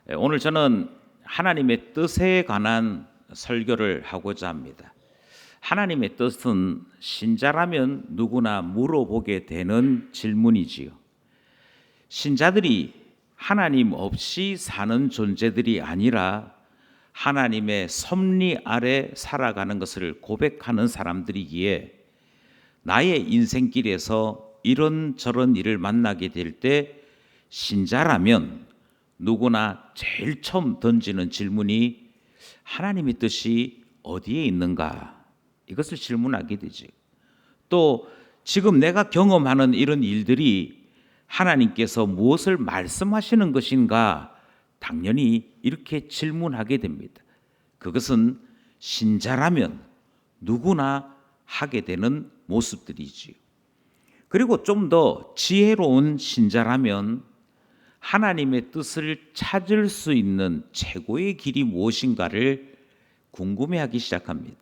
오늘 저는 하나님의 뜻에 관한 설교를 하고자 합니다. 하나님의 뜻은 신자라면 누구나 물어보게 되는 질문이지요. 신자들이 하나님 없이 사는 존재들이 아니라 하나님의 섭리 아래 살아가는 것을 고백하는 사람들이기에 나의 인생길에서 이런저런 일을 만나게 될 때 신자라면 누구나 제일 처음 던지는 질문이 하나님의 뜻이 어디에 있는가? 이것을 질문하게 되지. 또 지금 내가 경험하는 이런 일들이 하나님께서 무엇을 말씀하시는 것인가? 당연히 이렇게 질문하게 됩니다. 그것은 신자라면 누구나 하게 되는 모습들이지요. 그리고 좀 더 지혜로운 신자라면 하나님의 뜻을 찾을 수 있는 최고의 길이 무엇인가를 궁금해하기 시작합니다.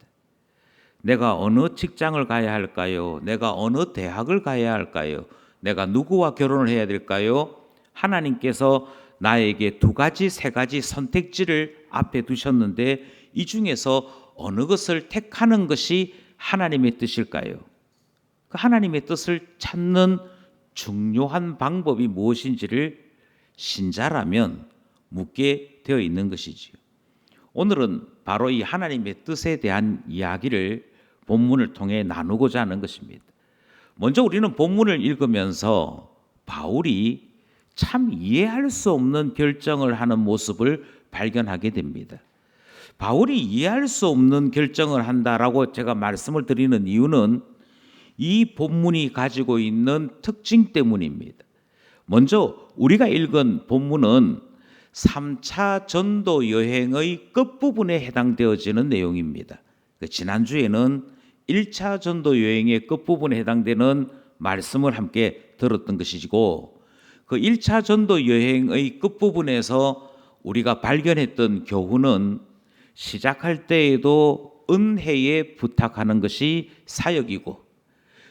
내가 어느 직장을 가야 할까요? 내가 어느 대학을 가야 할까요? 내가 누구와 결혼을 해야 될까요? 하나님께서 나에게 두 가지, 세 가지 선택지를 앞에 두셨는데 이 중에서 어느 것을 택하는 것이 하나님의 뜻일까요? 그 하나님의 뜻을 찾는 중요한 방법이 무엇인지를 신자라면 묻게 되어 있는 것이지요. 오늘은 바로 이 하나님의 뜻에 대한 이야기를 본문을 통해 나누고자 하는 것입니다. 먼저 우리는 본문을 읽으면서 바울이 참 이해할 수 없는 결정을 하는 모습을 발견하게 됩니다. 바울이 이해할 수 없는 결정을 한다라고 제가 말씀을 드리는 이유는 이 본문이 가지고 있는 특징 때문입니다. 먼저 우리가 읽은 본문은 3차 전도 여행의 끝부분에 해당되어지는 내용입니다. 지난주에는 1차 전도 여행의 끝부분에 해당되는 말씀을 함께 들었던 것이고 그 1차 전도 여행의 끝부분에서 우리가 발견했던 교훈은 시작할 때에도 은혜에 부탁하는 것이 사역이고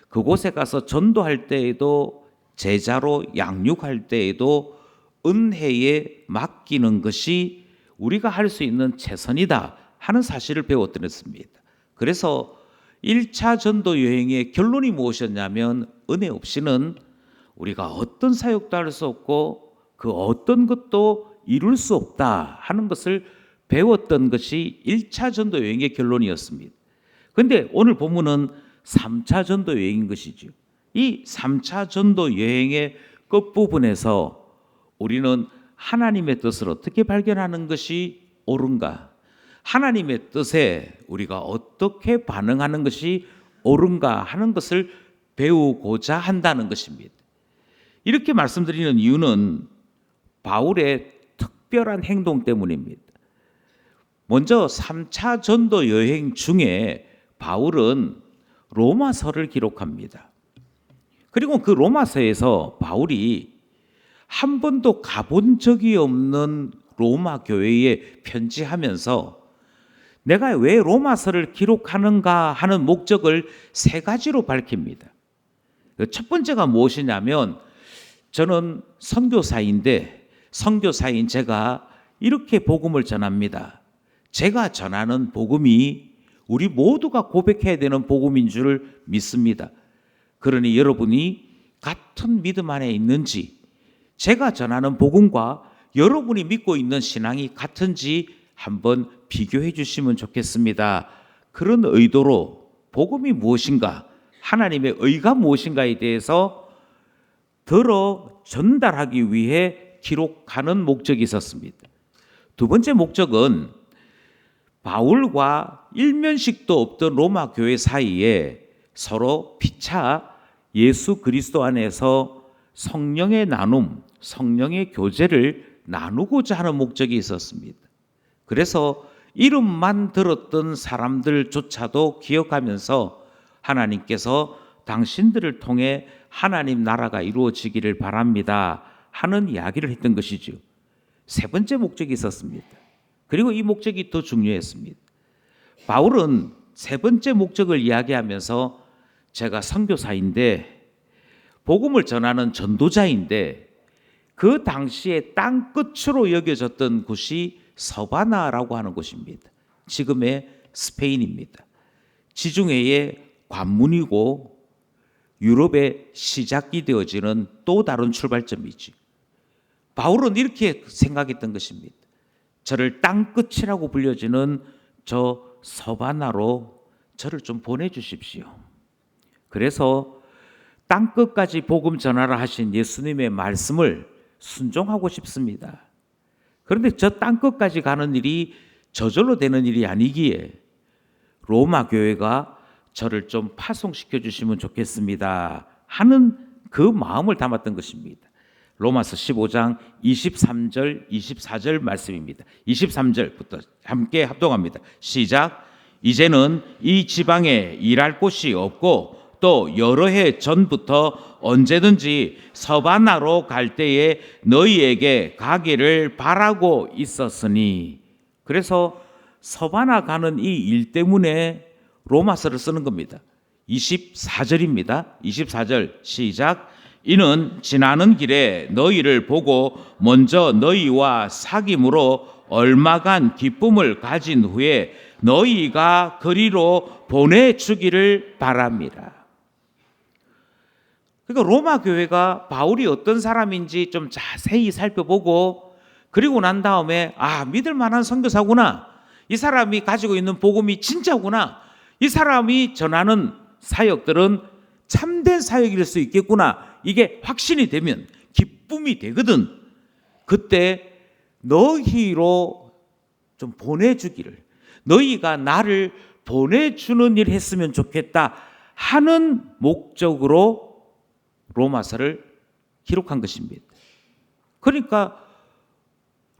그곳에 가서 전도할 때에도 제자로 양육할 때에도 은혜에 맡기는 것이 우리가 할 수 있는 최선이다 하는 사실을 배웠습니다. 그래서 1차 전도 여행의 결론이 무엇이었냐면 은혜 없이는 우리가 어떤 사역도 할 수 없고 그 어떤 것도 이룰 수 없다 하는 것을 배웠던 것이 1차 전도 여행의 결론이었습니다. 그런데 오늘 본문은 3차 전도 여행인 것이죠. 이 3차 전도 여행의 끝부분에서 우리는 하나님의 뜻을 어떻게 발견하는 것이 옳은가? 하나님의 뜻에 우리가 어떻게 반응하는 것이 옳은가 하는 것을 배우고자 한다는 것입니다. 이렇게 말씀드리는 이유는 바울의 특별한 행동 때문입니다. 먼저 3차 전도 여행 중에 바울은 로마서를 기록합니다. 그리고 그 로마서에서 바울이 한 번도 가본 적이 없는 로마 교회에 편지하면서 내가 왜 로마서를 기록하는가 하는 목적을 세 가지로 밝힙니다. 첫 번째가 무엇이냐면 저는 선교사인데 선교사인 제가 이렇게 복음을 전합니다. 제가 전하는 복음이 우리 모두가 고백해야 되는 복음인 줄 믿습니다. 그러니 여러분이 같은 믿음 안에 있는지 제가 전하는 복음과 여러분이 믿고 있는 신앙이 같은지 한번 비교해 주시면 좋겠습니다. 그런 의도로 복음이 무엇인가, 하나님의 의가 무엇인가에 대해서 들어 전달하기 위해 기록하는 목적이 있었습니다. 두 번째 목적은 바울과 일면식도 없던 로마 교회 사이에 서로 피차 예수 그리스도 안에서 성령의 나눔, 성령의 교제를 나누고자 하는 목적이 있었습니다. 그래서 이름만 들었던 사람들조차도 기억하면서 하나님께서 당신들을 통해 하나님 나라가 이루어지기를 바랍니다 하는 이야기를 했던 것이죠. 세 번째 목적이 있었습니다. 그리고 이 목적이 더 중요했습니다. 바울은 세 번째 목적을 이야기하면서 제가 선교사인데 복음을 전하는 전도자인데 그 당시에 땅 끝으로 여겨졌던 곳이 서바나라고 하는 곳입니다. 지금의 스페인입니다. 지중해의 관문이고 유럽의 시작이 되어지는 또 다른 출발점이지. 바울은 이렇게 생각했던 것입니다. 저를 땅 끝이라고 불려지는 저 서바나로 저를 좀 보내주십시오. 그래서 땅 끝까지 복음 전하라 하신 예수님의 말씀을 순종하고 싶습니다. 그런데 저 땅 끝까지 가는 일이 저절로 되는 일이 아니기에 로마 교회가 저를 좀 파송시켜 주시면 좋겠습니다 하는 그 마음을 담았던 것입니다. 로마서 15장 23절 24절 말씀입니다. 23절부터 함께 합동합니다. 시작. 이제는 이 지방에 일할 곳이 없고 또 여러 해 전부터 언제든지 서바나로 갈 때에 너희에게 가기를 바라고 있었으니. 그래서 서바나 가는 이 일 때문에 로마서를 쓰는 겁니다. 24절입니다. 24절 시작. 이는 지나는 길에 너희를 보고 먼저 너희와 사귐으로 얼마간 기쁨을 가진 후에 너희가 그리로 보내주기를 바랍니다. 그러니까 로마 교회가 바울이 어떤 사람인지 좀 자세히 살펴보고 그리고 난 다음에 믿을 만한 선교사구나. 이 사람이 가지고 있는 복음이 진짜구나. 이 사람이 전하는 사역들은 참된 사역일 수 있겠구나. 이게 확신이 되면 기쁨이 되거든. 그때 너희로 좀 보내주기를, 너희가 나를 보내주는 일 했으면 좋겠다 하는 목적으로 로마서를 기록한 것입니다. 그러니까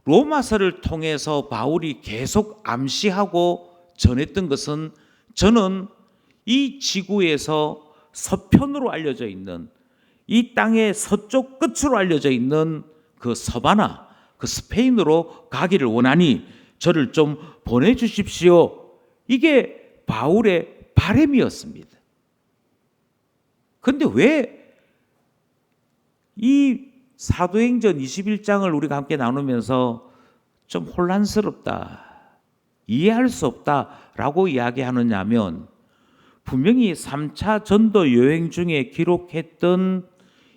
로마서를 통해서 바울이 계속 암시하고 전했던 것은 저는 이 지구에서 서편으로 알려져 있는 이 땅의 서쪽 끝으로 알려져 있는 그 서바나, 그 스페인으로 가기를 원하니 저를 좀 보내주십시오. 이게 바울의 바람이었습니다. 그런데 왜 이 사도행전 21장을 우리가 함께 나누면서 좀 혼란스럽다, 이해할 수 없다라고 이야기하느냐 하면 분명히 3차 전도 여행 중에 기록했던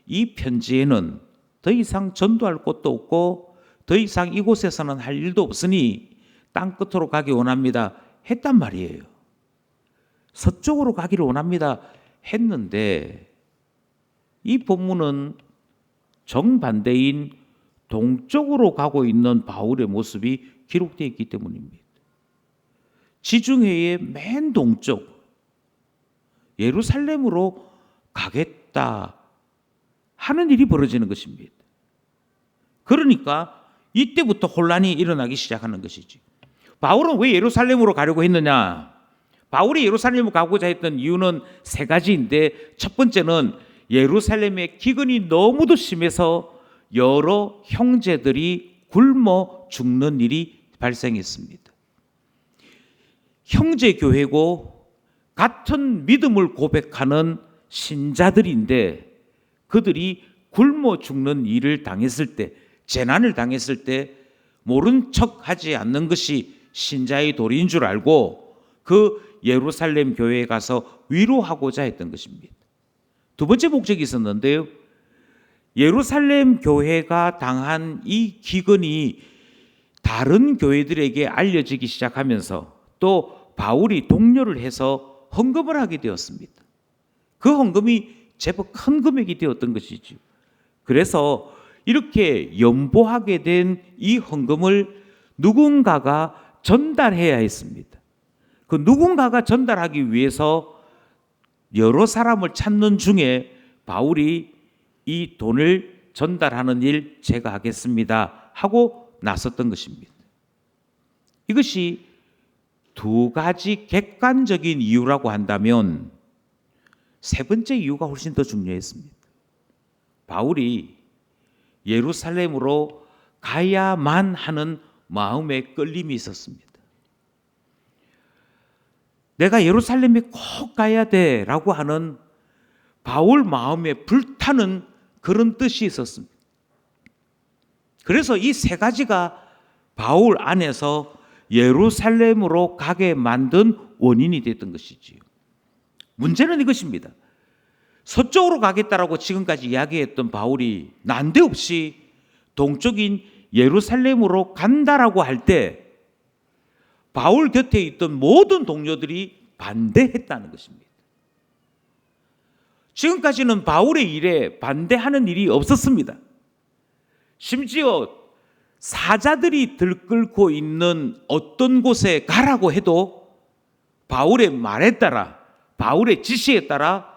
이 편지에는 더 이상 전도할 곳도 없고 더 이상 이곳에서는 할 일도 없으니 땅 끝으로 가기 원합니다 했단 말이에요. 서쪽으로 가기를 원합니다 했는데 이 본문은 정반대인 동쪽으로 가고 있는 바울의 모습이 기록되어 있기 때문입니다. 지중해의 맨 동쪽 예루살렘으로 가겠다 하는 일이 벌어지는 것입니다. 그러니까 이때부터 혼란이 일어나기 시작하는 것이지. 바울은 왜 예루살렘으로 가려고 했느냐? 바울이 예루살렘으로 가고자 했던 이유는 세 가지인데, 첫 번째는 예루살렘의 기근이 너무도 심해서 여러 형제들이 굶어 죽는 일이 발생했습니다. 형제교회고 같은 믿음을 고백하는 신자들인데 그들이 굶어 죽는 일을 당했을 때, 재난을 당했을 때 모른 척하지 않는 것이 신자의 도리인 줄 알고 그 예루살렘 교회에 가서 위로하고자 했던 것입니다. 두 번째 목적이 있었는데요. 예루살렘 교회가 당한 이 기근이 다른 교회들에게 알려지기 시작하면서 또 바울이 독려를 해서 헌금을 하게 되었습니다. 그 헌금이 제법 큰 금액이 되었던 것이죠. 그래서 이렇게 연보하게 된 이 헌금을 누군가가 전달해야 했습니다. 그 누군가가 전달하기 위해서 여러 사람을 찾는 중에 바울이 이 돈을 전달하는 일 제가 하겠습니다 하고 나섰던 것입니다. 이것이 두 가지 객관적인 이유라고 한다면 세 번째 이유가 훨씬 더 중요했습니다. 바울이 예루살렘으로 가야만 하는 마음의 끌림이 있었습니다. 내가 예루살렘에 꼭 가야 돼라고 하는 바울 마음에 불타는 그런 뜻이 있었습니다. 그래서 이 세 가지가 바울 안에서 예루살렘으로 가게 만든 원인이 됐던 것이지요. 문제는 이것입니다. 서쪽으로 가겠다라고 지금까지 이야기했던 바울이 난데없이 동쪽인 예루살렘으로 간다라고 할 때 바울 곁에 있던 모든 동료들이 반대했다는 것입니다. 지금까지는 바울의 일에 반대하는 일이 없었습니다. 심지어 사자들이 들끓고 있는 어떤 곳에 가라고 해도 바울의 말에 따라, 바울의 지시에 따라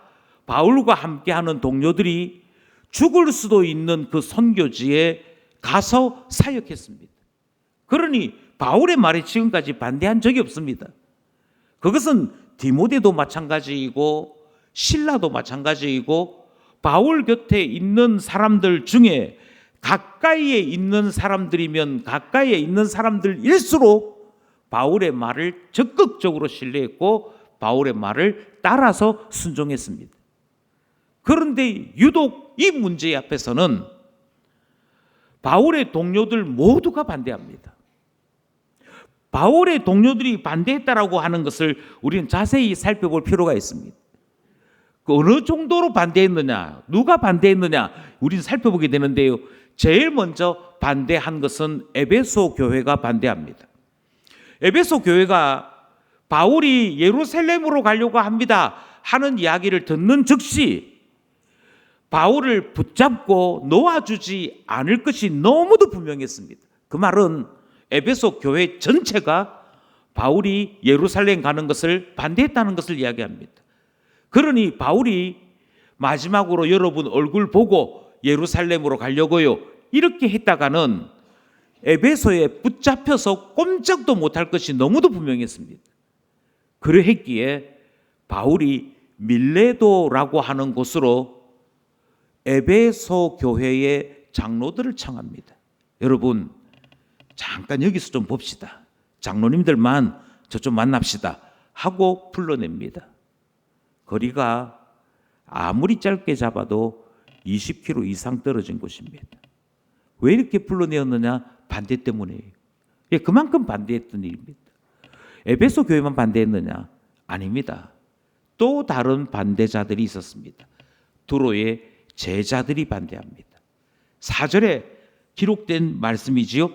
바울과 함께하는 동료들이 죽을 수도 있는 그 선교지에 가서 사역했습니다. 그러니 바울의 말에 지금까지 반대한 적이 없습니다. 그것은 디모데도 마찬가지이고 실라도 마찬가지이고 바울 곁에 있는 사람들 중에 가까이에 있는 사람들이면 가까이에 있는 사람들일수록 바울의 말을 적극적으로 신뢰했고 바울의 말을 따라서 순종했습니다. 그런데 유독 이 문제 앞에서는 바울의 동료들 모두가 반대합니다. 바울의 동료들이 반대했다라고 하는 것을 우리는 자세히 살펴볼 필요가 있습니다. 어느 정도로 반대했느냐, 누가 반대했느냐 우리는 살펴보게 되는데요. 제일 먼저 반대한 것은 에베소 교회가 반대합니다. 에베소 교회가 바울이 예루살렘으로 가려고 합니다 하는 이야기를 듣는 즉시 바울을 붙잡고 놓아주지 않을 것이 너무도 분명했습니다. 그 말은 에베소 교회 전체가 바울이 예루살렘 가는 것을 반대했다는 것을 이야기합니다. 그러니 바울이 마지막으로 여러분 얼굴 보고 예루살렘으로 가려고요 이렇게 했다가는 에베소에 붙잡혀서 꼼짝도 못할 것이 너무도 분명했습니다. 그러했기에 바울이 밀레도라고 하는 곳으로 에베소 교회의 장로들을 청합니다. 여러분 잠깐 여기서 좀 봅시다. 장로님들만 저 좀 만납시다 하고 불러냅니다. 거리가 아무리 짧게 잡아도 20km 이상 떨어진 곳입니다. 왜 이렇게 불러내었느냐? 반대 때문이에요. 예, 그만큼 반대했던 일입니다. 에베소 교회만 반대했느냐? 아닙니다. 또 다른 반대자들이 있었습니다. 두로의 제자들이 반대합니다. 4절에 기록된 말씀이지요.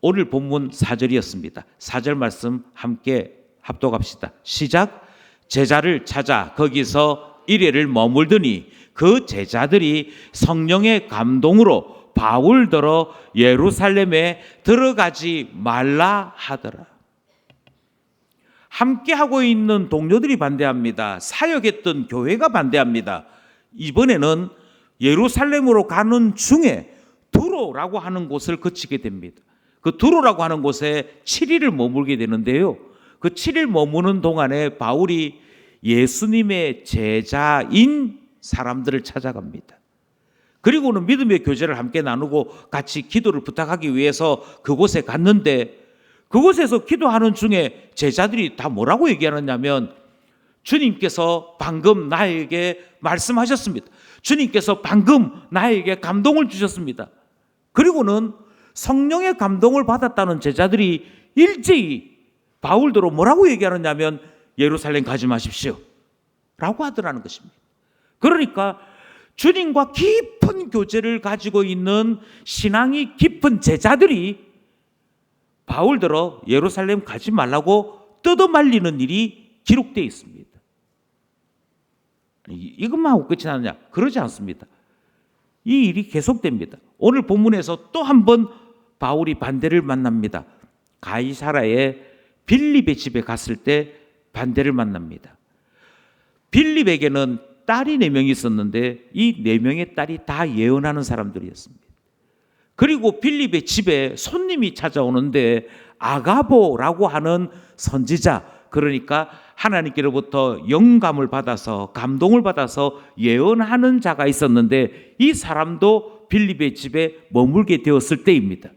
오늘 본문 4절이었습니다. 4절 말씀 함께 합독합시다. 시작. 제자를 찾아 거기서 이래를 머물더니 그 제자들이 성령의 감동으로 바울더러 예루살렘에 들어가지 말라 하더라. 함께하고 있는 동료들이 반대합니다. 사역했던 교회가 반대합니다. 이번에는 예루살렘으로 가는 중에 두로라고 하는 곳을 거치게 됩니다. 그 두로라고 하는 곳에 7일을 머물게 되는데요. 그 7일 머무는 동안에 바울이 예수님의 제자인 사람들을 찾아갑니다. 그리고는 믿음의 교제를 함께 나누고 같이 기도를 부탁하기 위해서 그곳에 갔는데 그곳에서 기도하는 중에 제자들이 다 뭐라고 얘기하느냐면 주님께서 방금 나에게 말씀하셨습니다. 주님께서 방금 나에게 감동을 주셨습니다. 그리고는 성령의 감동을 받았다는 제자들이 일제히 바울더러 뭐라고 얘기하느냐면 예루살렘 가지 마십시오 라고 하더라는 것입니다. 그러니까 주님과 깊은 교제를 가지고 있는 신앙이 깊은 제자들이 바울더러 예루살렘 가지 말라고 뜯어말리는 일이 기록되어 있습니다. 이것만 하고 끝이 나느냐? 그러지 않습니다. 이 일이 계속됩니다. 오늘 본문에서 또 한 번 바울이 반대를 만납니다. 가이사라의 빌립의 집에 갔을 때 반대를 만납니다. 빌립에게는 딸이 4명이 있었는데 이 4명의 딸이 다 예언하는 사람들이었습니다. 그리고 빌립의 집에 손님이 찾아오는데 아가보라고 하는 선지자, 그러니까 하나님께로부터 영감을 받아서 감동을 받아서 예언하는 자가 있었는데 이 사람도 빌립의 집에 머물게 되었을 때입니다.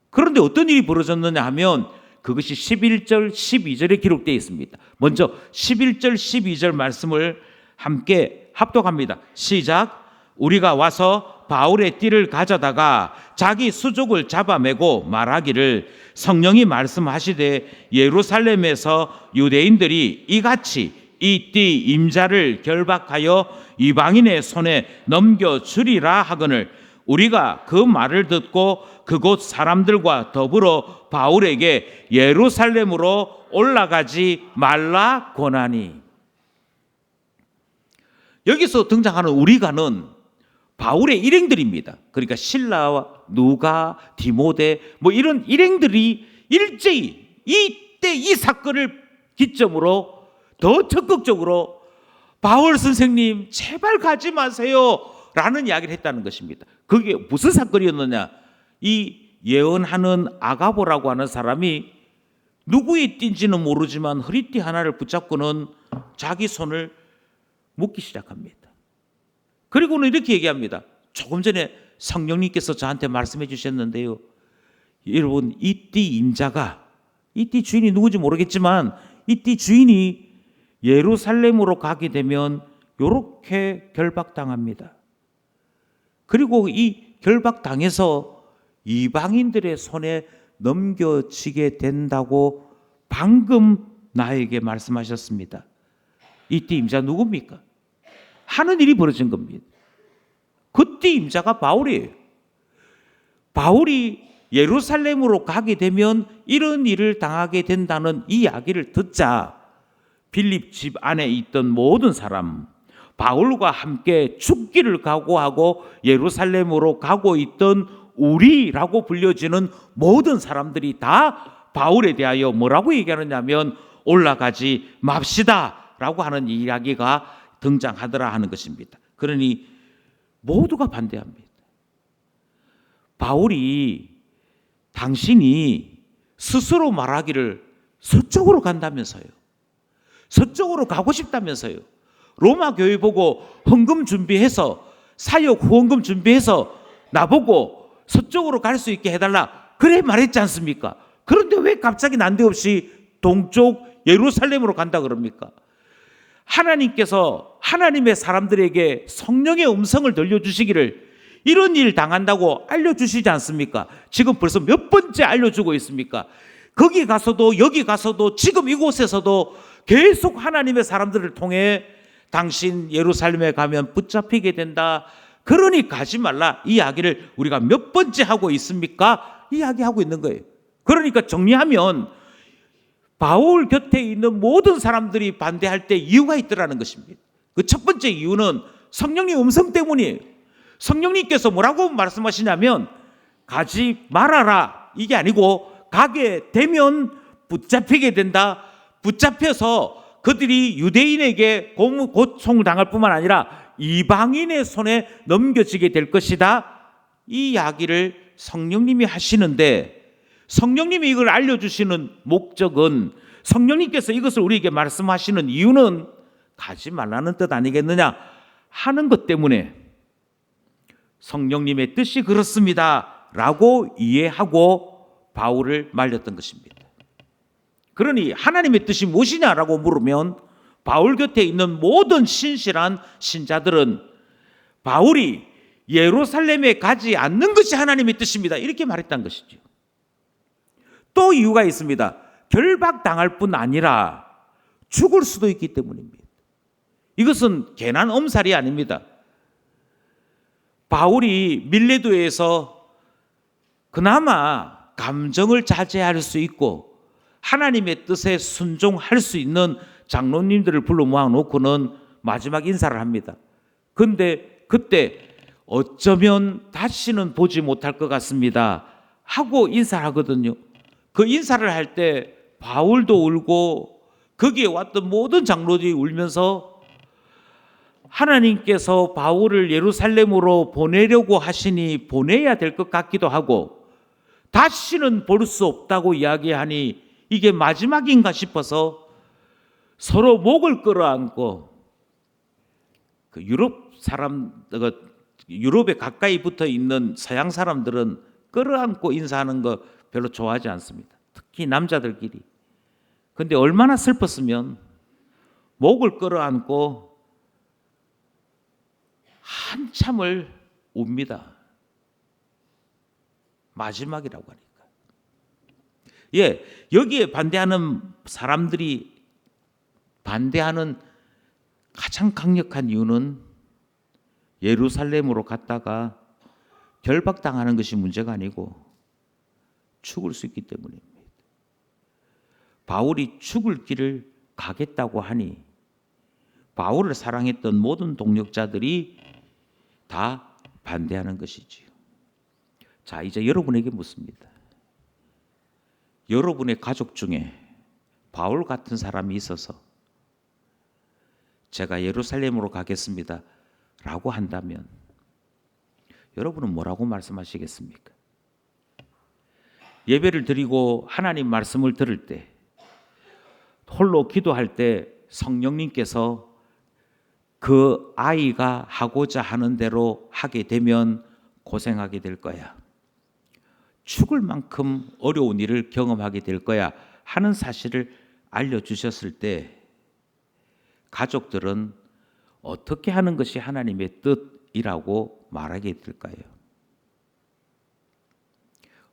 그런데 어떤 일이 벌어졌느냐 하면 그것이 11절 12절에 기록되어 있습니다. 먼저 11절 12절 말씀을 함께 합독합니다. 시작. 우리가 와서 바울의 띠를 가져다가 자기 수족을 잡아매고 말하기를 성령이 말씀하시되 예루살렘에서 유대인들이 이같이 이 띠 임자를 결박하여 이방인의 손에 넘겨주리라 하거늘 우리가 그 말을 듣고 그곳 사람들과 더불어 바울에게 예루살렘으로 올라가지 말라 권하니. 여기서 등장하는 우리가는 바울의 일행들입니다. 그러니까 실라와 누가, 디모데 이런 일행들이 일제히 이때 이 사건을 기점으로 더 적극적으로 바울 선생님 제발 가지 마세요 라는 이야기를 했다는 것입니다. 그게 무슨 사건이었느냐? 이 예언하는 아가보라고 하는 사람이 누구의 띠인지는 모르지만 허리띠 하나를 붙잡고는 자기 손을 묶기 시작합니다. 그리고는 이렇게 얘기합니다. 조금 전에 성령님께서 저한테 말씀해 주셨는데요. 여러분, 이 띠 임자가, 이 띠 주인이 누군지 모르겠지만 이 띠 주인이 예루살렘으로 가게 되면 이렇게 결박당합니다. 그리고 이 결박당해서 이방인들의 손에 넘겨지게 된다고 방금 나에게 말씀하셨습니다. 이 띠 임자 누굽니까? 하는 일이 벌어진 겁니다. 그 띠 임자가 바울이에요. 바울이 예루살렘으로 가게 되면 이런 일을 당하게 된다는 이 이야기를 듣자 빌립 집 안에 있던 모든 사람, 바울과 함께 죽기를 각오하고 예루살렘으로 가고 있던 우리라고 불려지는 모든 사람들이 다 바울에 대하여 뭐라고 얘기하느냐면 올라가지 맙시다 라고 하는 이야기가 등장하더라 하는 것입니다. 그러니 모두가 반대합니다. 바울이 당신이 스스로 말하기를 서쪽으로 간다면서요. 서쪽으로 가고 싶다면서요. 로마 교회 보고 헌금 준비해서 사역 후원금 준비해서 나보고 서쪽으로 갈 수 있게 해달라 그래 말했지 않습니까? 그런데 왜 갑자기 난데없이 동쪽 예루살렘으로 간다 그럽니까? 하나님께서 하나님의 사람들에게 성령의 음성을 들려주시기를 이런 일 당한다고 알려주시지 않습니까? 지금 벌써 몇 번째 알려주고 있습니까? 거기 가서도 여기 가서도 지금 이곳에서도 계속 하나님의 사람들을 통해 당신 예루살렘에 가면 붙잡히게 된다. 그러니 가지 말라. 이 이야기를 우리가 몇 번째 하고 있습니까? 이야기하고 있는 거예요. 그러니까 정리하면 바울 곁에 있는 모든 사람들이 반대할 때 이유가 있더라는 것입니다. 그 첫 번째 이유는 성령의 음성 때문이에요. 성령님께서 뭐라고 말씀하시냐면 가지 말아라 이게 아니고 가게 되면 붙잡히게 된다. 붙잡혀서 그들이 유대인에게 고통을 당할 뿐만 아니라 이방인의 손에 넘겨지게 될 것이다. 이 이야기를 성령님이 하시는데 성령님이 이걸 알려주시는 목적은 성령님께서 이것을 우리에게 말씀하시는 이유는 가지 말라는 뜻 아니겠느냐 하는 것 때문에 성령님의 뜻이 그렇습니다 라고 이해하고 바울을 말렸던 것입니다. 그러니 하나님의 뜻이 무엇이냐라고 물으면 바울 곁에 있는 모든 신실한 신자들은 바울이 예루살렘에 가지 않는 것이 하나님의 뜻입니다 이렇게 말했다는 것이죠. 또 이유가 있습니다. 결박당할 뿐 아니라 죽을 수도 있기 때문입니다. 이것은 괜한 엄살이 아닙니다. 바울이 밀레도에서 그나마 감정을 자제할 수 있고 하나님의 뜻에 순종할 수 있는 장로님들을 불러 모아놓고는 마지막 인사를 합니다. 그런데 그때 어쩌면 다시는 보지 못할 것 같습니다 하고 인사를 하거든요. 그 인사를 할 때 바울도 울고 거기에 왔던 모든 장로들이 울면서 하나님께서 바울을 예루살렘으로 보내려고 하시니 보내야 될 것 같기도 하고 다시는 볼 수 없다고 이야기하니 이게 마지막인가 싶어서 서로 목을 끌어안고 그 유럽에 가까이 붙어 있는 서양 사람들은 끌어안고 인사하는 거 별로 좋아하지 않습니다. 특히 남자들끼리. 그런데 얼마나 슬펐으면 목을 끌어안고 한참을 웁니다. 마지막이라고 하니까. 예, 여기에 반대하는 사람들이 반대하는 가장 강력한 이유는 예루살렘으로 갔다가 결박당하는 것이 문제가 아니고 죽을 수 있기 때문입니다. 바울이 죽을 길을 가겠다고 하니 바울을 사랑했던 모든 동력자들이 다 반대하는 것이지요. 자, 이제 여러분에게 묻습니다. 여러분의 가족 중에 바울 같은 사람이 있어서 제가 예루살렘으로 가겠습니다 라고 한다면 여러분은 뭐라고 말씀하시겠습니까? 예배를 드리고 하나님 말씀을 들을 때, 홀로 기도할 때 성령님께서 그 아이가 하고자 하는 대로 하게 되면 고생하게 될 거야. 죽을 만큼 어려운 일을 경험하게 될 거야 하는 사실을 알려주셨을 때 가족들은 어떻게 하는 것이 하나님의 뜻이라고 말하게 될까요?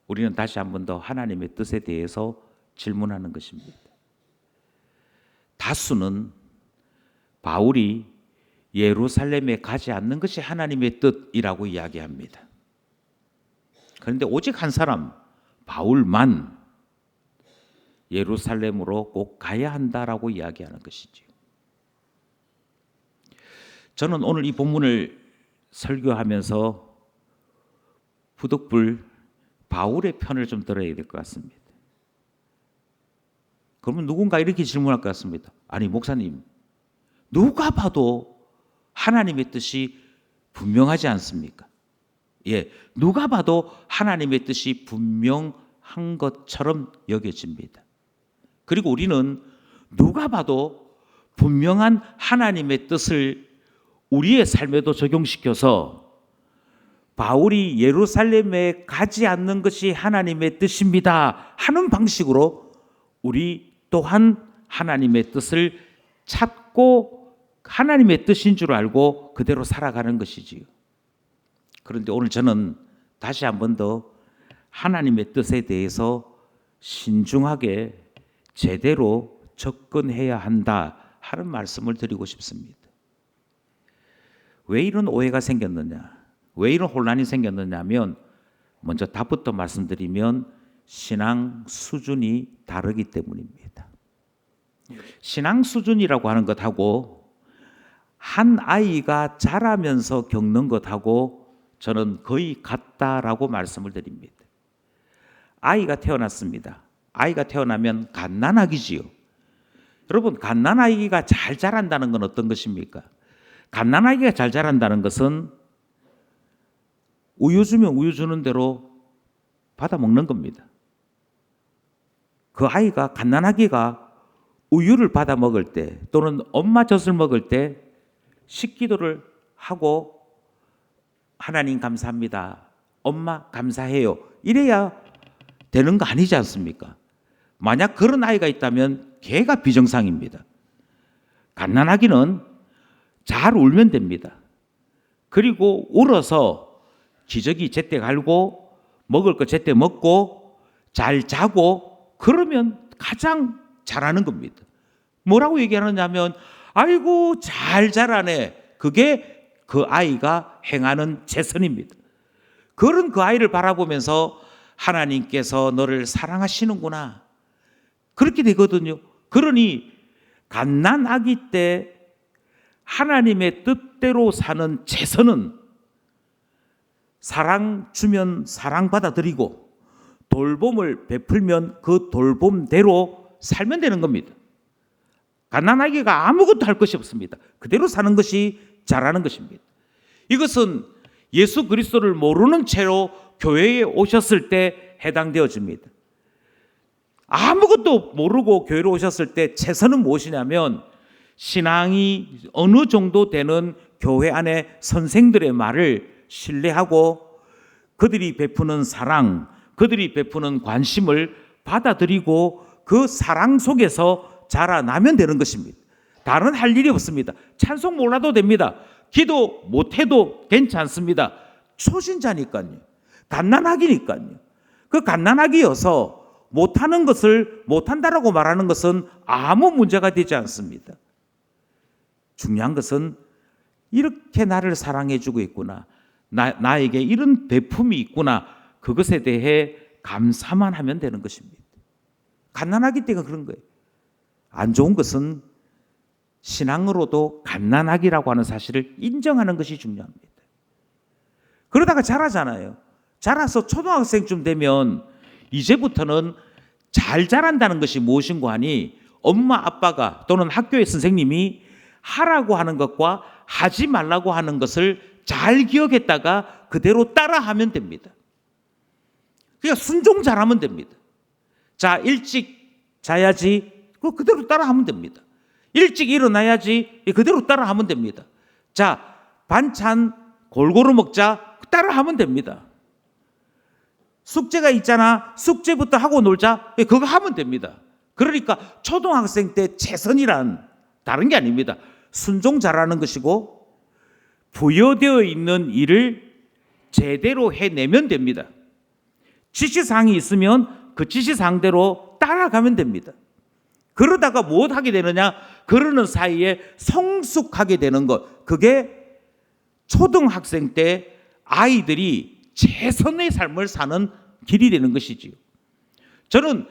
우리는 다시 한 번 더 하나님의 뜻에 대해서 질문하는 것입니다. 다수는 바울이 예루살렘에 가지 않는 것이 하나님의 뜻이라고 이야기합니다. 그런데 오직 한 사람, 바울만 예루살렘으로 꼭 가야 한다라고 이야기하는 것이지요. 저는 오늘 이 본문을 설교하면서 부득불 바울의 편을 좀 들어야 될 것 같습니다. 그러면 누군가 이렇게 질문할 것 같습니다. 아니 목사님, 누가 봐도 하나님의 뜻이 분명하지 않습니까? 예, 누가 봐도 하나님의 뜻이 분명한 것처럼 여겨집니다. 그리고 우리는 누가 봐도 분명한 하나님의 뜻을 우리의 삶에도 적용시켜서 바울이 예루살렘에 가지 않는 것이 하나님의 뜻입니다 하는 방식으로 우리 또한 하나님의 뜻을 찾고 하나님의 뜻인 줄 알고 그대로 살아가는 것이지요. 그런데 오늘 저는 다시 한 번 더 하나님의 뜻에 대해서 신중하게 제대로 접근해야 한다 하는 말씀을 드리고 싶습니다. 왜 이런 오해가 생겼느냐, 왜 이런 혼란이 생겼느냐 하면 먼저 답부터 말씀드리면 신앙 수준이 다르기 때문입니다. 신앙 수준이라고 하는 것하고 한 아이가 자라면서 겪는 것하고 저는 거의 같다라고 말씀을 드립니다. 아이가 태어났습니다. 아이가 태어나면 갓난아기지요. 여러분, 갓난아기가 잘 자란다는 건 어떤 것입니까? 갓난아기가 잘 자란다는 것은 우유 주면 우유 주는 대로 받아 먹는 겁니다. 그 아이가, 갓난아기가 우유를 받아 먹을 때 또는 엄마 젖을 먹을 때 식기도를 하고 하나님 감사합니다, 엄마 감사해요, 이래야 되는 거 아니지 않습니까? 만약 그런 아이가 있다면 걔가 비정상입니다. 갓난아기는 잘 울면 됩니다. 그리고 울어서 기저귀 제때 갈고 먹을 거 제때 먹고 잘 자고 그러면 가장 잘하는 겁니다. 뭐라고 얘기하느냐면 아이고 잘 자라네, 그게 그 아이가 행하는 최선입니다. 그런 그 아이를 바라보면서 하나님께서 너를 사랑하시는구나, 그렇게 되거든요. 그러니 갓난아기 때 하나님의 뜻대로 사는 최선은 사랑 주면 사랑 받아들이고 돌봄을 베풀면 그 돌봄대로 살면 되는 겁니다. 갓난아기가 아무것도 할 것이 없습니다. 그대로 사는 것이 잘하는 것입니다. 이것은 예수 그리스도를 모르는 채로 교회에 오셨을 때 해당되어집니다. 아무것도 모르고 교회로 오셨을 때 최선은 무엇이냐면 신앙이 어느 정도 되는 교회 안에 선생들의 말을 신뢰하고 그들이 베푸는 사랑, 그들이 베푸는 관심을 받아들이고 그 사랑 속에서 자라나면 되는 것입니다. 다른 할 일이 없습니다. 찬송 몰라도 됩니다. 기도 못해도 괜찮습니다. 초신자니까요. 갓난아기니까요. 그 갓난아기여서 못하는 것을 못한다라고 말하는 것은 아무 문제가 되지 않습니다. 중요한 것은 이렇게 나를 사랑해주고 있구나, 나에게 이런 배품이 있구나, 그것에 대해 감사만 하면 되는 것입니다. 갓난아기 때가 그런 거예요. 안 좋은 것은 신앙으로도 갓난아기라고 하는 사실을 인정하는 것이 중요합니다. 그러다가 자라잖아요. 자라서 초등학생쯤 되면 이제부터는 잘 자란다는 것이 무엇인고 하니 엄마 아빠가 또는 학교의 선생님이 하라고 하는 것과 하지 말라고 하는 것을 잘 기억했다가 그대로 따라하면 됩니다. 그러니까 순종 잘하면 됩니다. 자, 일찍 자야지, 그대로 따라하면 됩니다. 일찍 일어나야지, 그대로 따라하면 됩니다. 자, 반찬 골고루 먹자, 따라하면 됩니다. 숙제가 있잖아, 숙제부터 하고 놀자, 그거 하면 됩니다. 그러니까 초등학생 때 최선이란 다른 게 아닙니다. 순종 잘하는 것이고 부여되어 있는 일을 제대로 해내면 됩니다. 지시사항이 있으면 그 지시사항대로 따라가면 됩니다. 그러다가 무엇 하게 되느냐? 그러는 사이에 성숙하게 되는 것. 그게 초등학생 때 아이들이 최선의 삶을 사는 길이 되는 것이지요. 저는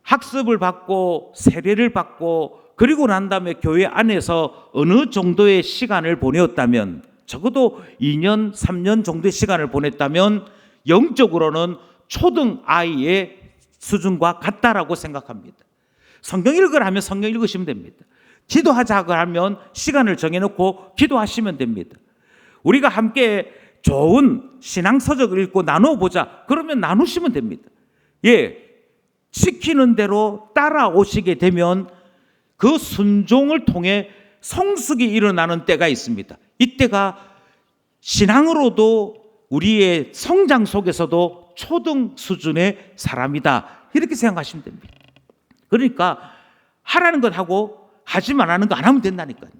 학습을 받고 세례를 받고 그리고 난 다음에 교회 안에서 어느 정도의 시간을 보내었다면, 적어도 2년, 3년 정도의 시간을 보냈다면 영적으로는 초등 아이의 수준과 같다라고 생각합니다. 성경 읽으라 하면 성경 읽으시면 됩니다. 기도하자고 하면 시간을 정해놓고 기도하시면 됩니다. 우리가 함께 좋은 신앙서적을 읽고 나눠보자, 그러면 나누시면 됩니다. 예, 시키는 대로 따라오시게 되면 그 순종을 통해 성숙이 일어나는 때가 있습니다. 이때가 신앙으로도 우리의 성장 속에서도 초등 수준의 사람이다, 이렇게 생각하시면 됩니다. 그러니까 하라는 것 하고 하지 말라는 거 안 하면 된다니까요.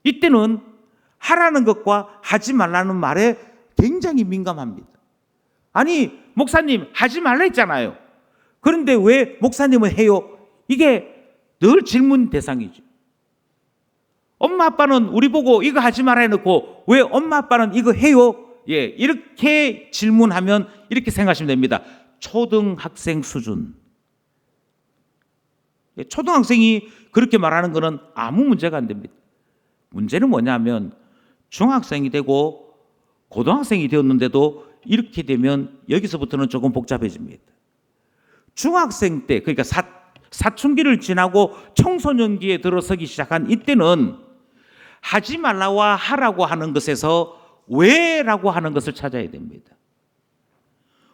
이때는 하라는 것과 하지 말라는 말에 굉장히 민감합니다. 아니, 목사님 하지 말라 했잖아요. 그런데 왜 목사님은 해요? 이게 늘 질문 대상이죠. 엄마 아빠는 우리 보고 이거 하지 말아 해놓고 왜 엄마 아빠는 이거 해요? 예, 이렇게 질문하면 이렇게 생각하시면 됩니다. 초등학생 수준. 초등학생이 그렇게 말하는 것은 아무 문제가 안 됩니다. 문제는 뭐냐면 중학생이 되고 고등학생이 되었는데도 이렇게 되면 여기서부터는 조금 복잡해집니다. 중학생 때, 그러니까 사춘기를 지나고 청소년기에 들어서기 시작한 이때는 하지 말라와 하라고 하는 것에서 왜라고 하는 것을 찾아야 됩니다.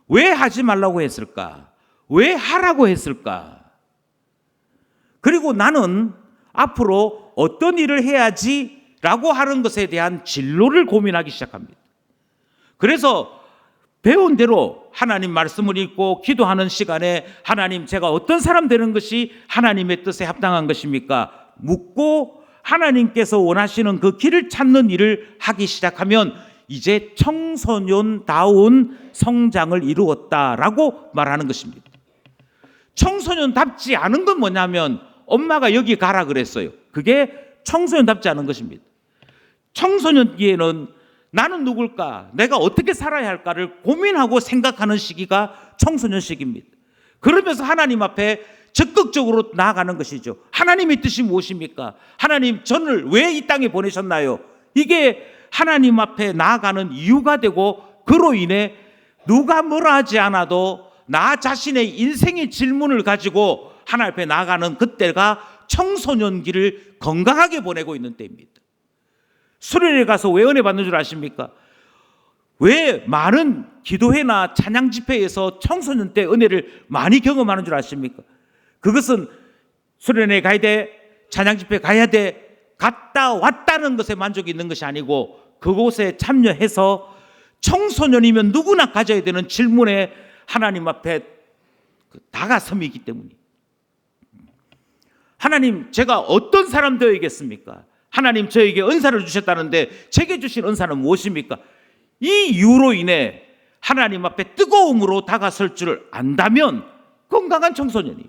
왜 하지 말라고 했을까? 왜 하라고 했을까? 그리고 나는 앞으로 어떤 일을 해야지 라고 하는 것에 대한 진로를 고민하기 시작합니다. 그래서 배운 대로 하나님 말씀을 읽고 기도하는 시간에 하나님, 제가 어떤 사람 되는 것이 하나님의 뜻에 합당한 것입니까? 묻고 하나님께서 원하시는 그 길을 찾는 일을 하기 시작하면 이제 청소년다운 성장을 이루었다라고 말하는 것입니다. 청소년답지 않은 건 뭐냐면 엄마가 여기 가라 그랬어요. 그게 청소년답지 않은 것입니다. 청소년기에는 나는 누굴까? 내가 어떻게 살아야 할까를 고민하고 생각하는 시기가 청소년 시기입니다. 그러면서 하나님 앞에 적극적으로 나아가는 것이죠. 하나님의 뜻이 무엇입니까? 하나님, 저를 왜 이 땅에 보내셨나요? 이게 하나님 앞에 나아가는 이유가 되고, 그로 인해 누가 뭐라 하지 않아도 나 자신의 인생의 질문을 가지고 하나님 앞에 나아가는 그때가 청소년기를 건강하게 보내고 있는 때입니다. 수련회 가서 왜 은혜 받는 줄 아십니까? 왜 많은 기도회나 찬양 집회에서 청소년 때 은혜를 많이 경험하는 줄 아십니까? 그것은 수련회 가야 돼, 찬양 집회 가야 돼, 갔다 왔다는 것에 만족이 있는 것이 아니고 그곳에 참여해서 청소년이면 누구나 가져야 되는 질문에 하나님 앞에 다가섬이기 때문에, 하나님, 제가 어떤 사람 되어야겠습니까? 하나님 저에게 은사를 주셨다는데 제게 주신 은사는 무엇입니까? 이 이유로 인해 하나님 앞에 뜨거움으로 다가설 줄 안다면 건강한 청소년이,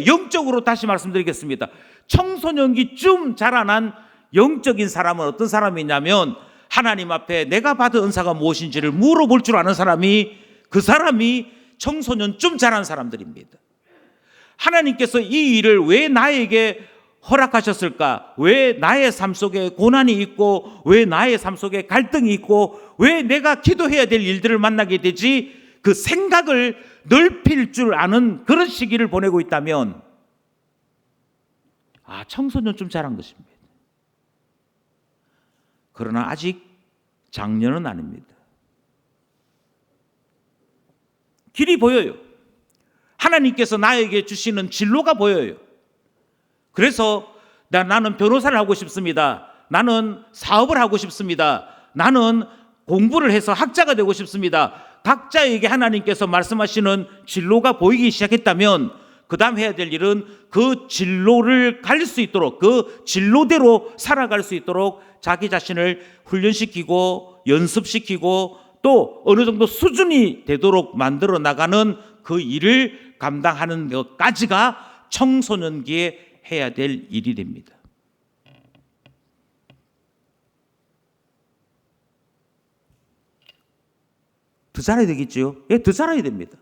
영적으로 다시 말씀드리겠습니다. 청소년기쯤 자라난 영적인 사람은 어떤 사람이냐면 하나님 앞에 내가 받은 은사가 무엇인지를 물어볼 줄 아는 사람이, 그 사람이 청소년쯤 자란 사람들입니다. 하나님께서 이 일을 왜 나에게 허락하셨을까? 왜 나의 삶 속에 고난이 있고, 왜 나의 삶 속에 갈등이 있고, 왜 내가 기도해야 될 일들을 만나게 되지? 그 생각을 넓힐 줄 아는 그런 시기를 보내고 있다면, 청소년쯤 자란 것입니다. 그러나 아직 장년은 아닙니다. 길이 보여요. 하나님께서 나에게 주시는 진로가 보여요. 그래서 나는 변호사를 하고 싶습니다. 나는 사업을 하고 싶습니다. 나는 공부를 해서 학자가 되고 싶습니다. 각자에게 하나님께서 말씀하시는 진로가 보이기 시작했다면 그 다음 해야 될 일은 그 진로를 갈 수 있도록, 그 진로대로 살아갈 수 있도록 자기 자신을 훈련시키고 연습시키고 또 어느 정도 수준이 되도록 만들어 나가는 그 일을 감당하는 것까지가 청소년기에 해야 될 일이 됩니다. 더 자라야 되겠지요? 더 자라야 됩니다.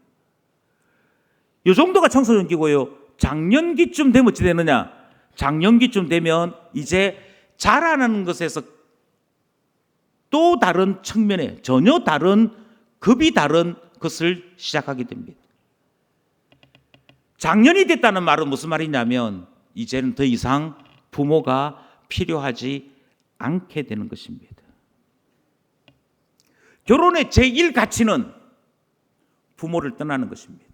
이 정도가 청소년기고요. 장년기쯤 되면 어찌 되느냐? 장년기쯤 되면 이제 자라나는 것에서 또 다른 측면에 전혀 다른 급이 다른 것을 시작하게 됩니다. 장년이 됐다는 말은 무슨 말이냐면 이제는 더 이상 부모가 필요하지 않게 되는 것입니다. 결혼의 제1 가치는 부모를 떠나는 것입니다.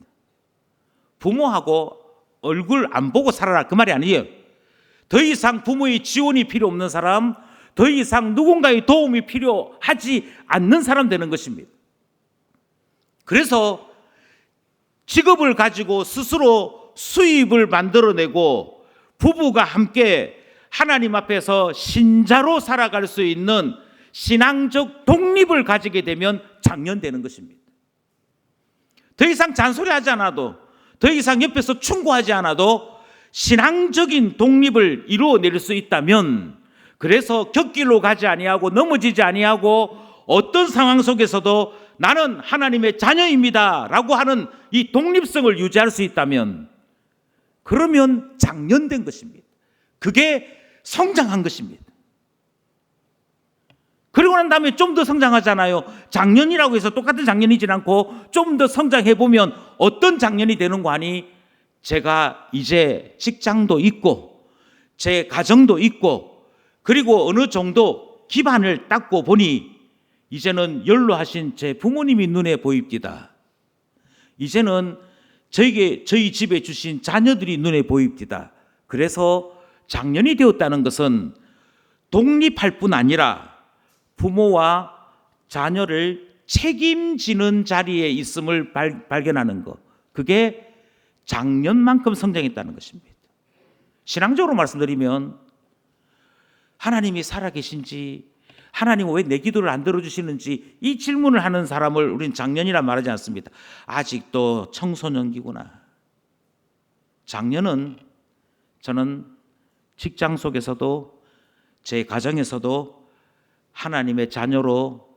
부모하고 얼굴 안 보고 살아라, 그 말이 아니에요. 더 이상 부모의 지원이 필요 없는 사람, 더 이상 누군가의 도움이 필요하지 않는 사람 되는 것입니다. 그래서 직업을 가지고 스스로 수입을 만들어내고 부부가 함께 하나님 앞에서 신자로 살아갈 수 있는 신앙적 독립을 가지게 되면 장년되는 것입니다. 더 이상 잔소리하지 않아도, 더 이상 옆에서 충고하지 않아도 신앙적인 독립을 이루어낼 수 있다면, 그래서 곁길로 가지 아니하고 넘어지지 아니하고 어떤 상황 속에서도 나는 하나님의 자녀입니다 라고 하는 이 독립성을 유지할 수 있다면, 그러면 장년된 것입니다. 그게 성장한 것입니다. 그리고 난 다음에 좀 더 성장하잖아요. 장년이라고 해서 똑같은 장년이진 않고 좀 더 성장해 보면 어떤 장년이 되는 거 아니? 제가 이제 직장도 있고 제 가정도 있고 그리고 어느 정도 기반을 닦고 보니 이제는 연로하신 제 부모님이 눈에 보입니다. 이제는 저희 집에 주신 자녀들이 눈에 보입니다. 그래서 장년이 되었다는 것은 독립할 뿐 아니라 부모와 자녀를 책임지는 자리에 있음을 발견하는 것, 그게 장년만큼 성장했다는 것입니다. 신앙적으로 말씀드리면 하나님이 살아계신지, 하나님은 왜 내 기도를 안 들어주시는지 이 질문을 하는 사람을 우리는 장년이라 말하지 않습니다. 아직도 청소년기구나. 장년은 저는 직장 속에서도 제 가정에서도 하나님의 자녀로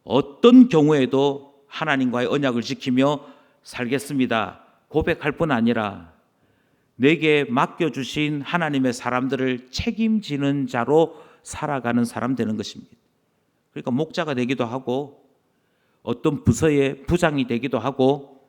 어떤 경우에도 하나님과의 언약을 지키며 살겠습니다 고백할 뿐 아니라 내게 맡겨주신 하나님의 사람들을 책임지는 자로 살아가는 사람 되는 것입니다. 그러니까 목자가 되기도 하고 어떤 부서의 부장이 되기도 하고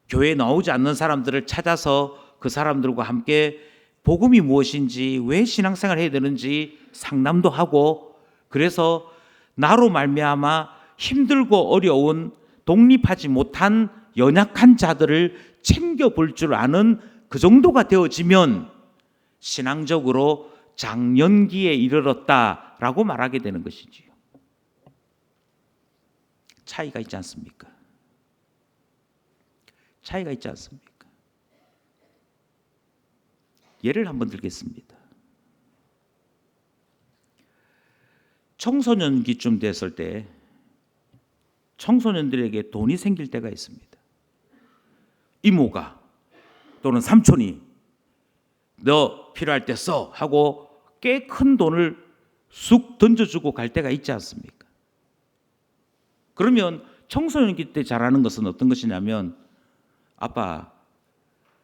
교회에 나오지 않는 사람들을 찾아서 그 사람들과 함께 복음이 무엇인지, 왜 신앙생활을 해야 되는지 상담도 하고, 그래서 나로 말미암아 힘들고 어려운 독립하지 못한 연약한 자들을 챙겨볼 줄 아는 그 정도가 되어지면 신앙적으로 장년기에 이르렀다라고 말하게 되는 것이지요. 차이가 있지 않습니까? 차이가 있지 않습니까? 예를 한번 들겠습니다. 청소년기쯤 됐을 때 청소년들에게 돈이 생길 때가 있습니다. 이모가 또는 삼촌이 너 필요할 때 써 하고 꽤 큰 돈을 쑥 던져주고 갈 때가 있지 않습니까? 그러면 청소년기 때 잘하는 것은 어떤 것이냐면, 아빠,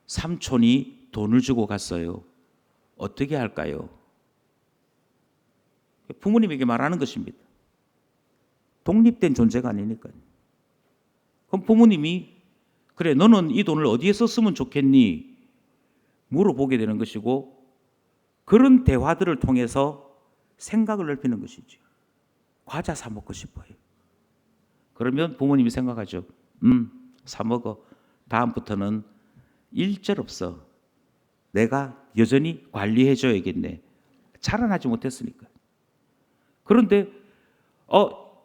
삼촌이 돈을 주고 갔어요. 어떻게 할까요? 부모님에게 말하는 것입니다. 독립된 존재가 아니니까요. 그럼 부모님이 그래, 너는 이 돈을 어디에 썼으면 좋겠니? 물어보게 되는 것이고, 그런 대화들을 통해서 생각을 넓히는 것이죠. 과자 사 먹고 싶어요. 그러면 부모님이 생각하죠. 사 먹어. 다음부터는 일절 없어. 내가 여전히 관리해 줘야겠네. 자라나지 못했으니까. 그런데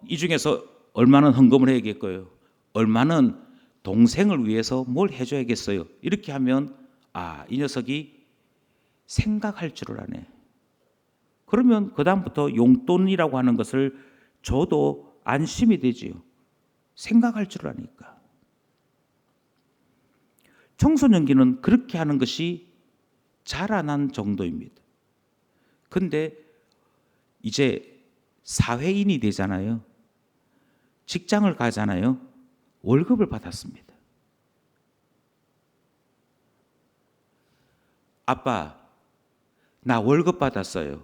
이 중에서 얼마는 헌금을 해야겠고요. 얼마는 동생을 위해서 뭘 해줘야겠어요. 이렇게 하면 이 녀석이 생각할 줄을 아네. 그러면 그 다음부터 용돈이라고 하는 것을 줘도 안심이 되지요. 생각할 줄 아니까. 청소년기는 그렇게 하는 것이 자라난 정도입니다. 근데 이제 사회인이 되잖아요. 직장을 가잖아요. 월급을 받았습니다. 아빠, 나 월급 받았어요.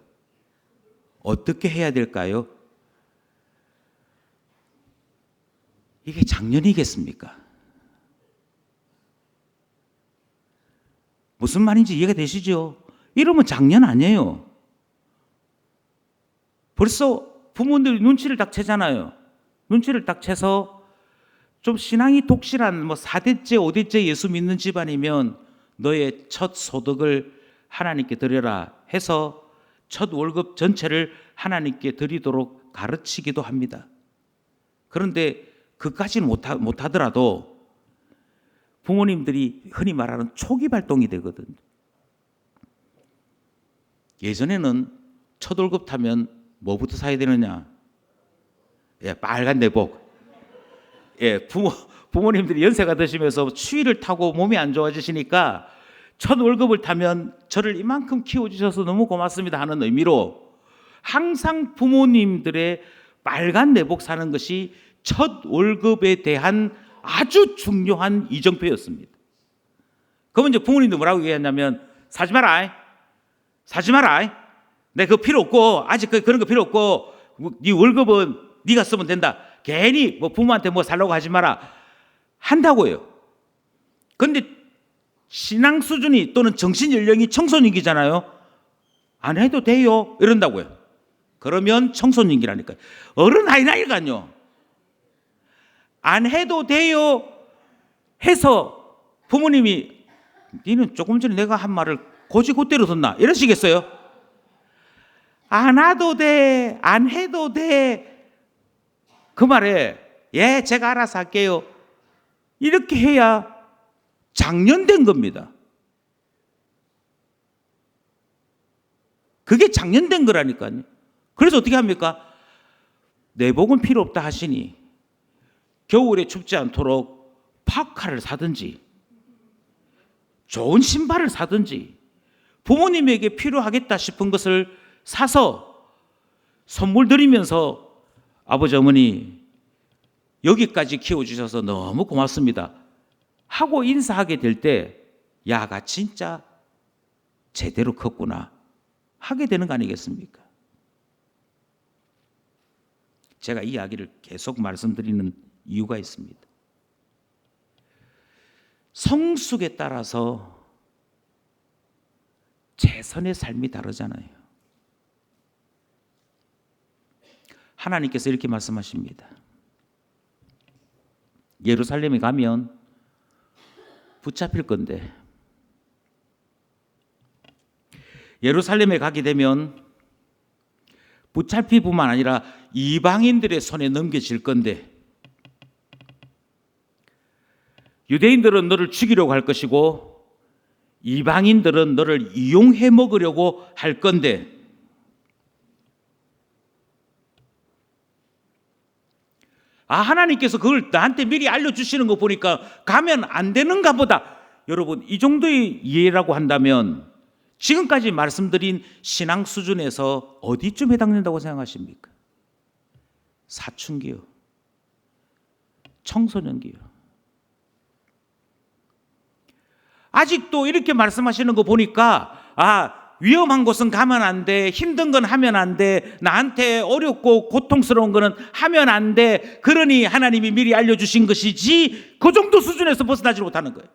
어떻게 해야 될까요? 이게 작년이겠습니까? 무슨 말인지 이해가 되시죠? 이러면 작년 아니에요. 벌써 부모들이 눈치를 딱 채잖아요. 눈치를 딱 채서 좀 신앙이 독실한 4대째, 5대째 예수 믿는 집안이면 너의 첫 소득을 하나님께 드려라 해서 첫 월급 전체를 하나님께 드리도록 가르치기도 합니다. 그런데 그까지는 못하더라도 부모님들이 흔히 말하는 초기 발동이 되거든요. 예전에는 첫 월급 타면 뭐부터 사야 되느냐? 빨간 내복. 부모님들이 연세가 드시면서 추위를 타고 몸이 안 좋아지시니까 첫 월급을 타면 저를 이만큼 키워주셔서 너무 고맙습니다 하는 의미로 항상 부모님들의 빨간 내복 사는 것이 첫 월급에 대한 아주 중요한 이정표였습니다. 그러면 이제 부모님도 뭐라고 얘기했냐면, 사지 마라. 내 그거 필요 없고, 아직 그런 거 필요 없고, 네 월급은 네가 쓰면 된다. 괜히 부모한테 살라고 하지 마라. 한다고요. 그런데 신앙 수준이 또는 정신 연령이 청소년기잖아요. 안 해도 돼요. 이런다고요. 그러면 청소년기라니까요. 어른 아니라니까요. 안 해도 돼요 해서 부모님이 니는 조금 전에 내가 한 말을 곧대로 듣나? 이러시겠어요? 안 해도 돼. 안 해도 돼. 그 말에 제가 알아서 할게요. 이렇게 해야 장년된 겁니다. 그게 장년된 거라니까요. 그래서 어떻게 합니까? 내복은 필요 없다 하시니 겨울에 춥지 않도록 파카를 사든지 좋은 신발을 사든지 부모님에게 필요하겠다 싶은 것을 사서 선물 드리면서 아버지 어머니 여기까지 키워주셔서 너무 고맙습니다 하고 인사하게 될 때 야가 진짜 제대로 컸구나 하게 되는 거 아니겠습니까? 제가 이 이야기를 계속 말씀드리는 이유가 있습니다. 성숙에 따라서 최선의 삶이 다르잖아요. 하나님께서 이렇게 말씀하십니다. 예루살렘에 가면 붙잡힐 건데, 예루살렘에 가게 되면 붙잡히뿐만 아니라 이방인들의 손에 넘겨질 건데, 유대인들은 너를 죽이려고 할 것이고 이방인들은 너를 이용해 먹으려고 할 건데, 하나님께서 그걸 나한테 미리 알려주시는 거 보니까 가면 안 되는가 보다. 여러분, 이 정도의 이해라고 한다면 지금까지 말씀드린 신앙 수준에서 어디쯤 해당된다고 생각하십니까? 사춘기요, 청소년기요. 아직도 이렇게 말씀하시는 거 보니까 위험한 곳은 가면 안 돼, 힘든 건 하면 안 돼, 나한테 어렵고 고통스러운 거는 하면 안 돼, 그러니 하나님이 미리 알려주신 것이지, 그 정도 수준에서 벗어나지 못하는 거예요.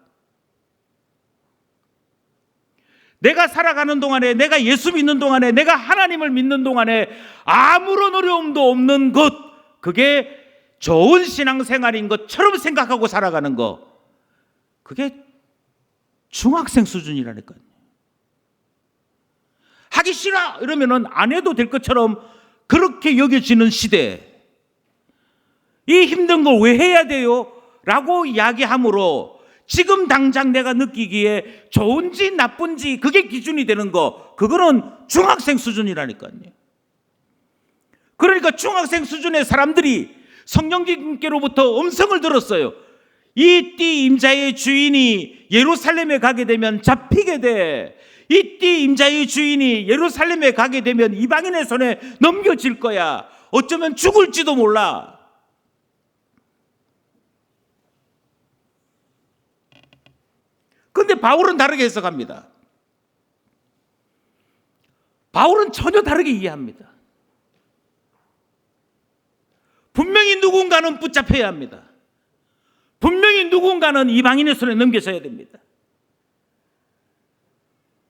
내가 살아가는 동안에, 내가 예수 믿는 동안에, 내가 하나님을 믿는 동안에 아무런 어려움도 없는 것, 그게 좋은 신앙생활인 것처럼 생각하고 살아가는 거, 그게 중학생 수준이라니까요. 하기 싫어 이러면은 안 해도 될 것처럼 그렇게 여겨지는 시대, 이 힘든 걸 왜 해야 돼요? 라고 이야기함으로 지금 당장 내가 느끼기에 좋은지 나쁜지 그게 기준이 되는 거, 그거는 중학생 수준이라니까요. 그러니까 중학생 수준의 사람들이 성령님께로부터 음성을 들었어요. 이 띠 임자의 주인이 예루살렘에 가게 되면 잡히게 돼. 이 띠 임자의 주인이 예루살렘에 가게 되면 이방인의 손에 넘겨질 거야. 어쩌면 죽을지도 몰라. 그런데 바울은 다르게 해석합니다. 바울은 전혀 다르게 이해합니다. 분명히 누군가는 붙잡혀야 합니다. 분명히 누군가는 이방인의 손에 넘겨져야 됩니다.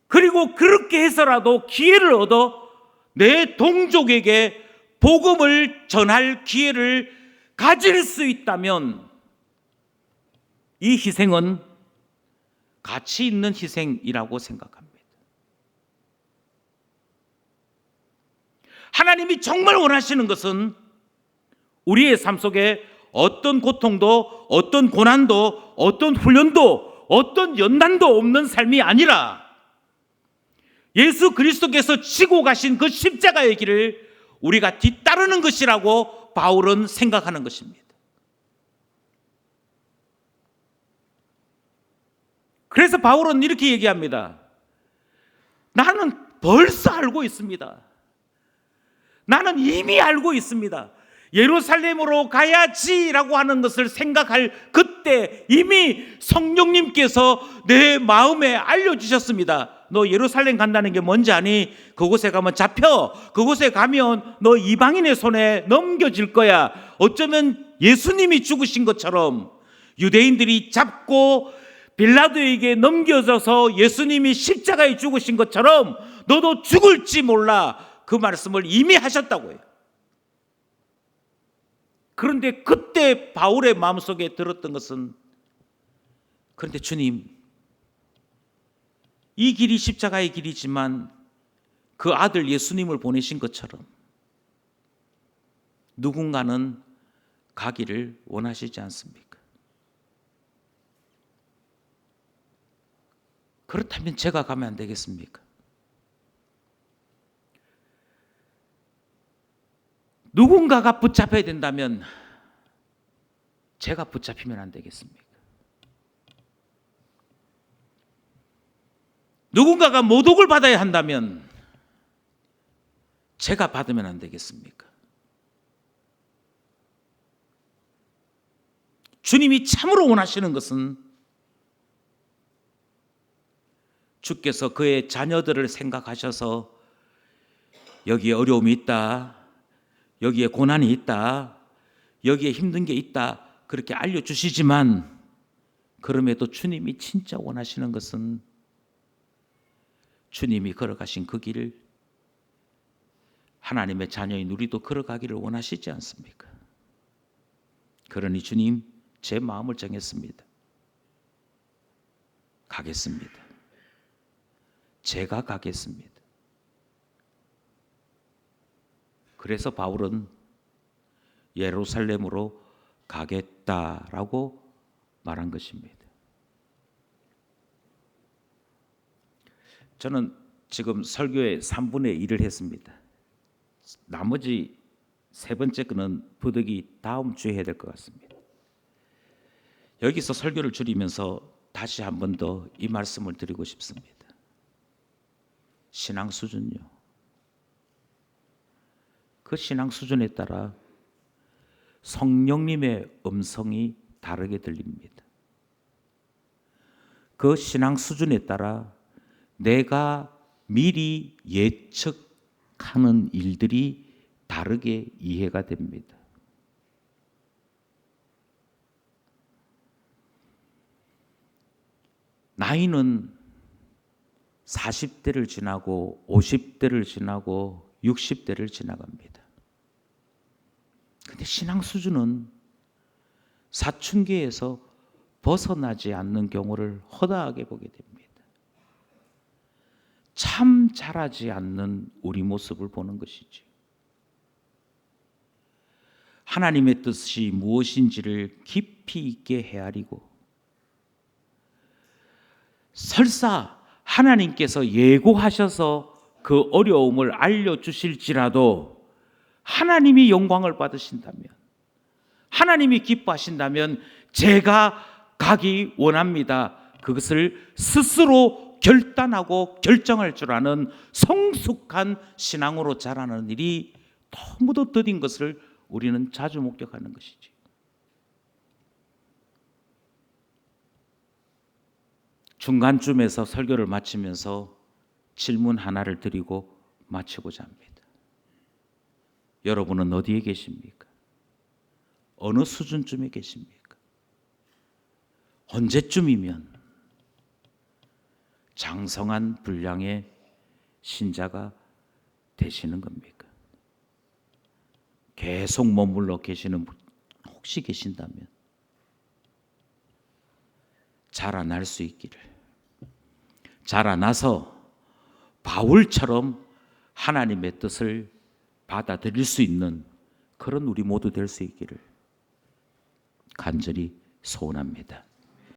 그리고 그렇게 해서라도 기회를 얻어 내 동족에게 복음을 전할 기회를 가질 수 있다면 이 희생은 가치 있는 희생이라고 생각합니다. 하나님이 정말 원하시는 것은 우리의 삶 속에 어떤 고통도, 어떤 고난도, 어떤 훈련도, 어떤 연단도 없는 삶이 아니라 예수 그리스도께서 지고 가신 그 십자가의 길을 우리가 뒤따르는 것이라고 바울은 생각하는 것입니다. 그래서 바울은 이렇게 얘기합니다. 나는 벌써 알고 있습니다. 나는 이미 알고 있습니다. 예루살렘으로 가야지라고 하는 것을 생각할 그때 이미 성령님께서 내 마음에 알려주셨습니다. 너 예루살렘 간다는 게 뭔지 아니? 그곳에 가면 잡혀. 그곳에 가면 너 이방인의 손에 넘겨질 거야. 어쩌면 예수님이 죽으신 것처럼 유대인들이 잡고 빌라도에게 넘겨져서 예수님이 십자가에 죽으신 것처럼 너도 죽을지 몰라. 그 말씀을 이미 하셨다고 해요. 그런데 그때 바울의 마음속에 들었던 것은, 그런데 주님, 이 길이 십자가의 길이지만 그 아들 예수님을 보내신 것처럼 누군가는 가기를 원하시지 않습니까? 그렇다면 제가 가면 안 되겠습니까? 누군가가 붙잡혀야 된다면 제가 붙잡히면 안 되겠습니까? 누군가가 모독을 받아야 한다면 제가 받으면 안 되겠습니까? 주님이 참으로 원하시는 것은 주께서 그의 자녀들을 생각하셔서 여기에 어려움이 있다, 여기에 고난이 있다, 여기에 힘든 게 있다, 그렇게 알려주시지만 그럼에도 주님이 진짜 원하시는 것은 주님이 걸어가신 그 길을 하나님의 자녀인 우리도 걸어가기를 원하시지 않습니까? 그러니 주님, 제 마음을 정했습니다. 가겠습니다. 제가 가겠습니다. 그래서 바울은 예루살렘으로 가겠다라고 말한 것입니다. 저는 지금 설교의 3분의 1을 했습니다. 나머지 세 번째 거는 부득이 다음 주에 해야 될 것 같습니다. 여기서 설교를 줄이면서 다시 한 번 더 이 말씀을 드리고 싶습니다. 신앙 수준요. 그 신앙 수준에 따라 성령님의 음성이 다르게 들립니다. 그 신앙 수준에 따라 내가 미리 예측하는 일들이 다르게 이해가 됩니다. 나이는 40대를 지나고 50대를 지나고 60대를 지나갑니다. 근데 신앙 수준은 사춘기에서 벗어나지 않는 경우를 허다하게 보게 됩니다. 참 자라지 않는 우리 모습을 보는 것이지. 하나님의 뜻이 무엇인지를 깊이 있게 헤아리고 설사 하나님께서 예고하셔서 그 어려움을 알려주실지라도 하나님이 영광을 받으신다면, 하나님이 기뻐하신다면 제가 가기 원합니다. 그것을 스스로 결단하고 결정할 줄 아는 성숙한 신앙으로 자라는 일이 너무도 더딘 것을 우리는 자주 목격하는 것이지. 중간쯤에서 설교를 마치면서 질문 하나를 드리고 마치고자 합니다. 여러분은 어디에 계십니까? 어느 수준쯤에 계십니까? 언제쯤이면 장성한 분량의 신자가 되시는 겁니까? 계속 머물러 계시는 분 혹시 계신다면 자라날 수 있기를, 자라나서 바울처럼 하나님의 뜻을 받아들일 수 있는 그런 우리 모두 될 수 있기를 간절히 소원합니다.